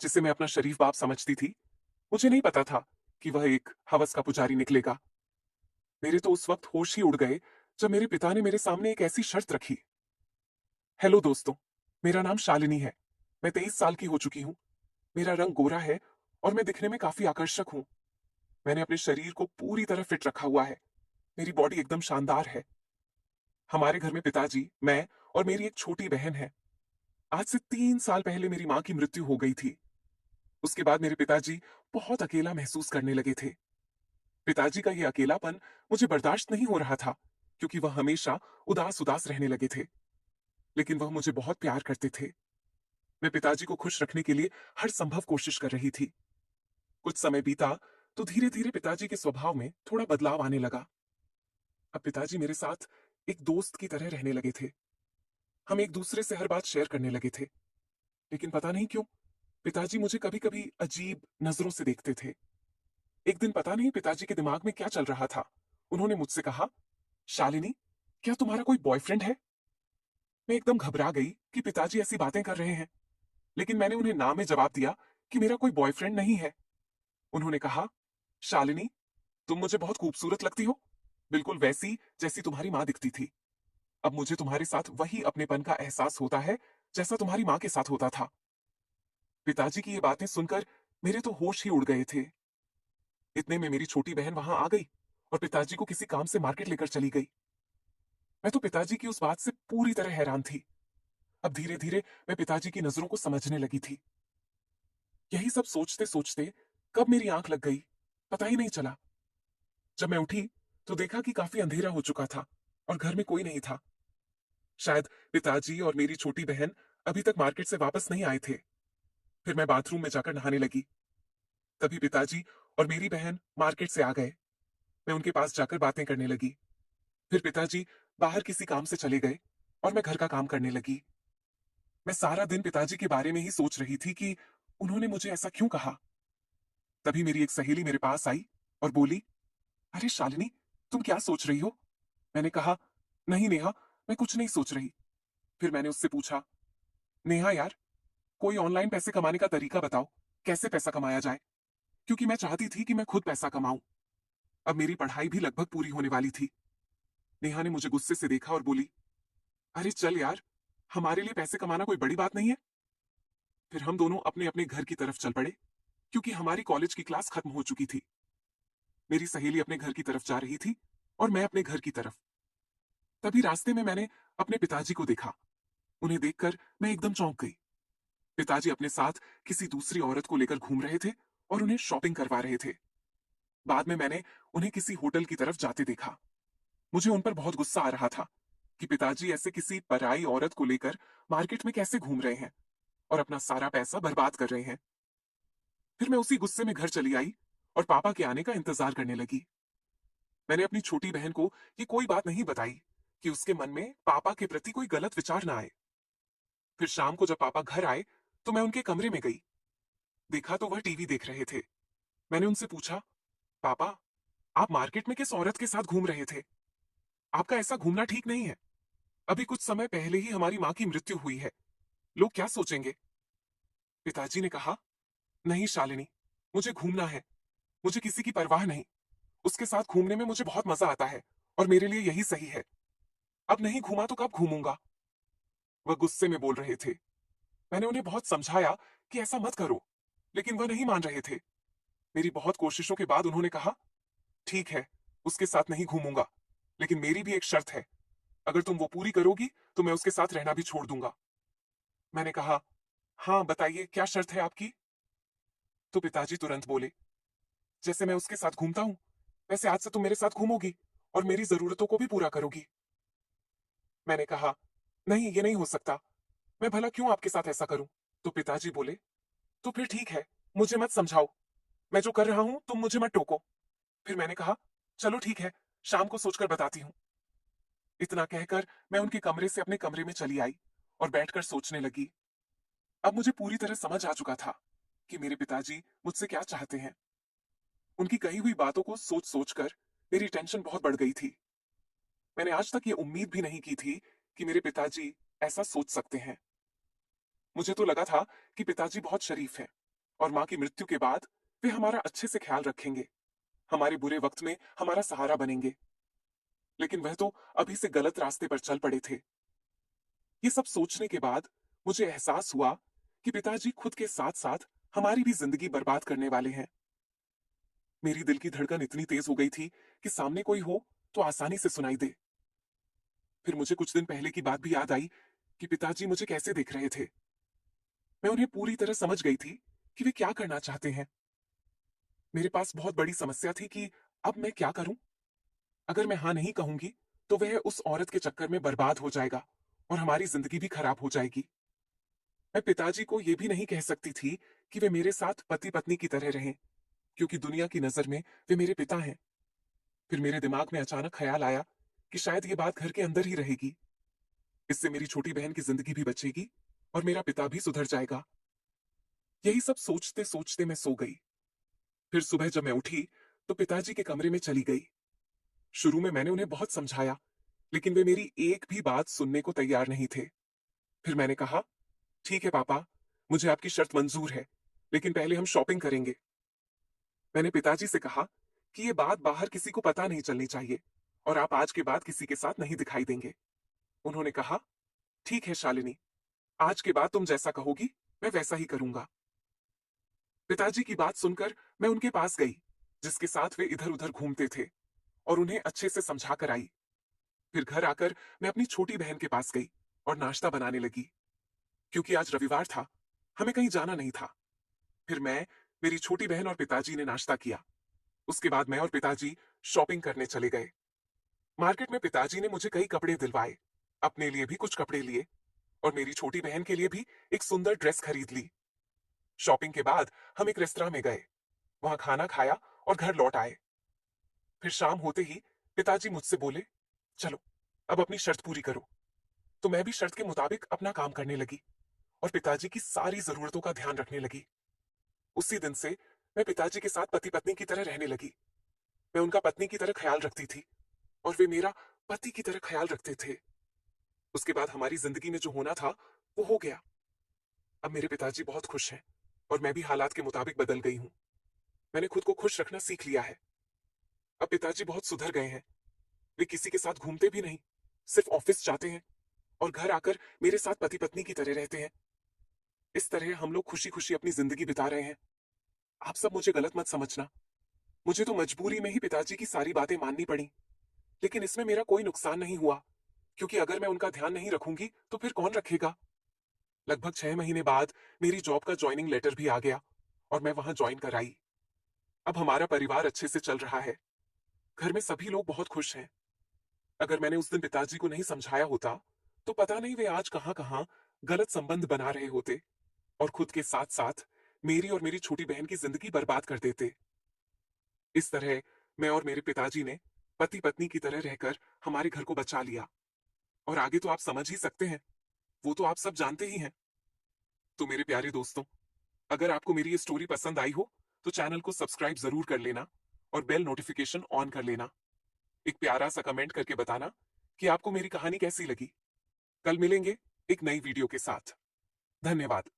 जिसे मैं अपना शरीफ बाप समझती थी, मुझे नहीं पता था कि वह एक हवस का पुजारी निकलेगा। मेरे तो उस वक्त होश ही उड़ गए जब मेरे पिता ने मेरे सामने एक ऐसी शर्त रखी। हेलो दोस्तों, मेरा नाम शालिनी है। मैं 23 साल की हो चुकी हूँ। मेरा रंग गोरा है और मैं दिखने में काफी आकर्षक हूँ। मैंने अपने शरीर को पूरी तरह फिट रखा हुआ है। मेरी बॉडी एकदम शानदार है। हमारे घर में पिताजी, मैं और मेरी एक छोटी बहन है। आज से 3 साल पहले मेरी माँ की मृत्यु हो गई थी। उसके बाद मेरे पिताजी बहुत अकेला महसूस करने लगे थे। पिताजी का ये अकेलापन मुझे बर्दाश्त नहीं हो रहा था, क्योंकि वह हमेशा उदास उदास रहने लगे थे। लेकिन वह मुझे बहुत प्यार करते थे। मैं पिताजी को खुश रखने के लिए हर संभव कोशिश कर रही थी। कुछ समय बीता तो धीरे धीरे पिताजी के स्वभाव में थोड़ा बदलाव आने लगा। अब पिताजी मेरे साथ एक दोस्त की तरह रहने लगे थे। हम एक दूसरे से हर बात शेयर करने लगे थे। लेकिन पता नहीं क्यों पिताजी मुझे कभी कभी अजीब नजरों से देखते थे। एक दिन पता नहीं पिताजी के दिमाग में क्या चल रहा था, उन्होंने मुझसे कहा, शालिनी, क्या तुम्हारा कोई बॉयफ्रेंड है? मैं एकदम घबरा गई कि पिताजी ऐसी बातें कर रहे हैं। लेकिन मैंने उन्हें ना में जवाब दिया कि मेरा कोई बॉयफ्रेंड नहीं है। उन्होंने कहा, शालिनी, तुम मुझे बहुत खूबसूरत लगती हो, बिल्कुल वैसी जैसी तुम्हारी माँ दिखती थी। अब मुझे तुम्हारे साथ वही अपनेपन का एहसास होता है जैसा तुम्हारी माँ के साथ होता था। पिताजी की ये बातें सुनकर मेरे तो होश ही उड़ गए थे। इतने में मेरी छोटी बहन वहां आ गई और पिताजी को किसी काम से मार्केट लेकर चली गई। मैं तो पिताजी की उस बात से पूरी तरह हैरान थी। अब धीरे धीरे मैं पिताजी की नजरों को समझने लगी थी। यही सब सोचते सोचते कब मेरी आंख लग गई, पता ही नहीं चला। जब मैं उठी तो देखा कि काफी अंधेरा हो चुका था और घर में कोई नहीं था। शायद पिताजी और मेरी छोटी बहन अभी तक मार्केट से वापस नहीं आए थे। फिर मैं बाथरूम में जाकर नहाने लगी। तभी पिताजी और मेरी बहन मार्केट से आ गए। मैं उनके पास जाकर बातें करने लगी। फिर पिताजी बाहर किसी काम से चले गए और मैं घर का काम करने लगी। मैं सारा दिन पिताजी के बारे में ही सोच रही थी कि उन्होंने मुझे ऐसा क्यों कहा। तभी मेरी एक सहेली मेरे पास आई और बोली, अरे शालिनी, तुम क्या सोच रही हो? मैंने कहा, नहीं नेहा, मैं कुछ नहीं सोच रही। फिर मैंने उससे पूछा, नेहा यार, कोई ऑनलाइन पैसे कमाने का तरीका बताओ, कैसे पैसा कमाया जाए? क्योंकि मैं चाहती थी कि मैं खुद पैसा कमाऊं। अब मेरी पढ़ाई भी लगभग पूरी होने वाली थी। नेहा ने मुझे गुस्से से देखा और बोली, अरे चल यार, हमारे लिए पैसे कमाना कोई बड़ी बात नहीं है। फिर हम दोनों अपने अपने घर की तरफ चल पड़े, क्योंकि हमारी कॉलेज की क्लास खत्म हो चुकी थी। मेरी सहेली अपने घर की तरफ जा रही थी और मैं अपने घर की तरफ। तभी रास्ते में मैंने अपने पिताजी को देखा। उन्हें देखकर मैं एकदम चौंक गई। पिताजी अपने साथ किसी दूसरी औरत को लेकर घूम रहे थे और उन्हें शॉपिंग करवा रहे थे। बाद में मैंने उन्हें किसी होटल की तरफ जाते देखा। मुझे उन पर बहुत गुस्सा आ रहा था कि पिताजी ऐसे किसी पराई औरत को लेकर मार्केट में कैसे घूम रहे हैं और अपना सारा पैसा बर्बाद कर रहे हैं। फिर मैं उसी गुस्से में घर चली आई और पापा के आने का इंतजार करने लगी। मैंने अपनी छोटी बहन को ये कोई बात नहीं बताई कि उसके मन में पापा के प्रति कोई गलत विचार ना आए। फिर शाम को जब पापा घर आए तो मैं उनके कमरे में गई। देखा तो वह टीवी देख रहे थे। मैंने उनसे पूछा, पापा, आप मार्केट में किस औरत के साथ घूम रहे थे? आपका ऐसा घूमना ठीक नहीं है। अभी कुछ समय पहले ही हमारी माँ की मृत्यु हुई है। लोग क्या सोचेंगे? पिताजी ने कहा, नहीं शालिनी, मुझे घूमना है। मुझे किसी की परवाह नहीं। उसके साथ घूमने में मुझे बहुत मजा आता है और मेरे लिए यही सही है। अब नहीं घूमा तो कब घूमूंगा? वह गुस्से में बोल रहे थे। मैंने उन्हें बहुत समझाया कि ऐसा मत करो, लेकिन वह नहीं मान रहे थे। मेरी बहुत कोशिशों के बाद उन्होंने कहा, ठीक है, उसके साथ नहीं घूमूंगा, लेकिन मेरी भी एक शर्त है। अगर तुम वो पूरी करोगी तो मैं उसके साथ रहना भी छोड़ दूंगा। मैंने कहा, हाँ बताइए, क्या शर्त है आपकी? तो पिताजी तुरंत बोले, जैसे मैं उसके साथ घूमता हूं, वैसे आज से तुम मेरे साथ घूमोगी और मेरी जरूरतों को भी पूरा करोगी। मैंने कहा, नहीं, ये नहीं हो सकता। मैं भला क्यों आपके साथ ऐसा करूं? तो पिताजी बोले, तो फिर ठीक है, मुझे मत समझाओ। मैं जो कर रहा हूं तुम मुझे मत टोको। फिर मैंने कहा, चलो ठीक है, शाम को सोचकर बताती हूँ। इतना कहकर मैं उनके कमरे से अपने कमरे में चली आई और बैठकर सोचने लगी। अब मुझे पूरी तरह समझ आ चुका था कि मेरे पिताजी मुझसे क्या चाहते हैं। उनकी कही हुई बातों को सोच सोचकर मेरी टेंशन बहुत बढ़ गई थी। मैंने आज तक ये उम्मीद भी नहीं की थी कि मेरे पिताजी ऐसा सोच सकते हैं। मुझे तो लगा था कि पिताजी बहुत शरीफ हैं, और माँ की मृत्यु के बाद वे हमारा अच्छे से ख्याल रखेंगे, हमारे बुरे वक्त में हमारा सहारा बनेंगे। लेकिन वह तो अभी से गलत रास्ते पर चल पड़े थे। ये सब सोचने के बाद मुझे एहसास हुआ कि पिताजी खुद के साथ-साथ हमारी भी जिंदगी बर्बाद करने वाले हैं। मेरी दिल की धड़कन इतनी तेज हो गई थी कि सामने कोई हो तो आसानी से सुनाई दे। फिर मुझे कुछ दिन पहले की बात भी याद आई कि पिताजी मुझे कैसे देख रहे थे। मैं उन्हें पूरी तरह समझ गई थी कि वे क्या करना चाहते हैं। मेरे पास बहुत बड़ी समस्या थी कि अब मैं क्या करूं? अगर मैं हाँ नहीं कहूंगी तो वह उस औरत के चक्कर में बर्बाद हो जाएगा और हमारी जिंदगी भी खराब हो जाएगी। मैं पिताजी को यह भी नहीं कह सकती थी कि वे मेरे साथ पति पत्नी की तरह रहें, क्योंकि दुनिया की नजर में वे मेरे पिता हैं। फिर मेरे दिमाग में अचानक ख्याल आया कि शायद ये बात घर के अंदर ही रहेगी। इससे मेरी छोटी बहन की जिंदगी भी बचेगी और मेरा पिता भी सुधर जाएगा। यही सब सोचते सोचते मैं सो गई। फिर सुबह जब मैं उठी तो पिताजी के कमरे में चली गई। शुरू में मैंने उन्हें बहुत समझाया, लेकिन वे मेरी एक भी बात सुनने को तैयार नहीं थे। फिर मैंने कहा, ठीक है पापा, मुझे आपकी शर्त मंजूर है, लेकिन पहले हम शॉपिंग करेंगे। मैंने पिताजी से कहा कि ये बात बाहर किसी को पता नहीं चलनी चाहिए और आप आज के बाद किसी के साथ नहीं दिखाई देंगे। उन्होंने कहा, ठीक है शालिनी, आज के बाद तुम जैसा कहोगी मैं वैसा ही करूंगा। पिताजी की बात सुनकर मैं उनके पास गई, जिसके साथ वे इधर उधर घूमते थे, और उन्हें अच्छे से समझा कर आई। फिर घर आकर मैं अपनी छोटी बहन के पास गई और नाश्ता बनाने लगी। क्योंकि आज रविवार था, हमें कहीं जाना नहीं था। फिर मैं, मेरी छोटी बहन और पिताजी ने नाश्ता किया। उसके बाद मैं और पिताजी शॉपिंग करने चले गए। मार्केट में पिताजी ने मुझे कई कपड़े दिलवाए, अपने लिए भी कुछ कपड़े लिए और मेरी छोटी बहन के लिए भी एक सुंदर ड्रेस खरीद ली। शॉपिंग के बाद हम एक रेस्तरां में गए, वहां खाना खाया और घर लौट आए। फिर शाम होते ही पिताजी मुझसे बोले, चलो अब अपनी शर्त पूरी करो। तो मैं भी शर्त के मुताबिक अपना काम करने लगी और पिताजी की सारी जरूरतों का ध्यान रखने लगी। उसी दिन से मैं पिताजी के साथ पति पत्नी की तरह रहने लगी। मैं उनका पत्नी की तरह ख्याल रखती थी और वे मेरा पति की तरह ख्याल रखते थे। उसके बाद हमारी जिंदगी में जो होना था वो हो गया। अब मेरे पिताजी बहुत खुश हैं और मैं भी हालात के मुताबिक बदल गई हूँ। मैंने खुद को खुश रखना सीख लिया है। अब पिताजी बहुत सुधर गए हैं। वे किसी के साथ घूमते भी नहीं, सिर्फ ऑफिस जाते हैं और घर आकर मेरे साथ पति पत्नी की तरह रहते हैं। इस तरह हम लोग खुशी खुशी अपनी जिंदगी बिता रहे हैं। आप सब मुझे गलत मत समझना। मुझे तो मजबूरी में ही पिताजी की सारी बातें माननी पड़ी, लेकिन इसमें मेरा कोई नुकसान नहीं हुआ, क्योंकि अगर मैं उनका ध्यान नहीं रखूंगी तो फिर कौन रखेगा। लगभग 6 महीने बाद मेरी जॉब का ज्वाइनिंग लेटर भी आ गया और मैं वहां ज्वाइन कर आई। अब हमारा परिवार अच्छे से चल रहा है। घर में सभी लोग बहुत खुश हैं। अगर मैंने उस दिन पिताजी को नहीं समझाया होता तो पता नहीं वे आज कहां कहां गलत संबंध बना रहे होते और खुद के साथ साथ मेरी और मेरी छोटी बहन की जिंदगी बर्बाद कर देते। इस तरह मैं और मेरे पिताजी ने पति पत्नी की तरह रहकर हमारे घर को बचा लिया, और आगे तो आप समझ ही सकते हैं, वो तो आप सब जानते ही हैं। तो मेरे प्यारे दोस्तों, अगर आपको मेरी ये स्टोरी पसंद आई हो तो चैनल को सब्सक्राइब जरूर कर लेना और बेल नोटिफिकेशन ऑन कर लेना। एक प्यारा सा कमेंट करके बताना कि आपको मेरी कहानी कैसी लगी। कल मिलेंगे एक नई वीडियो के साथ। धन्यवाद।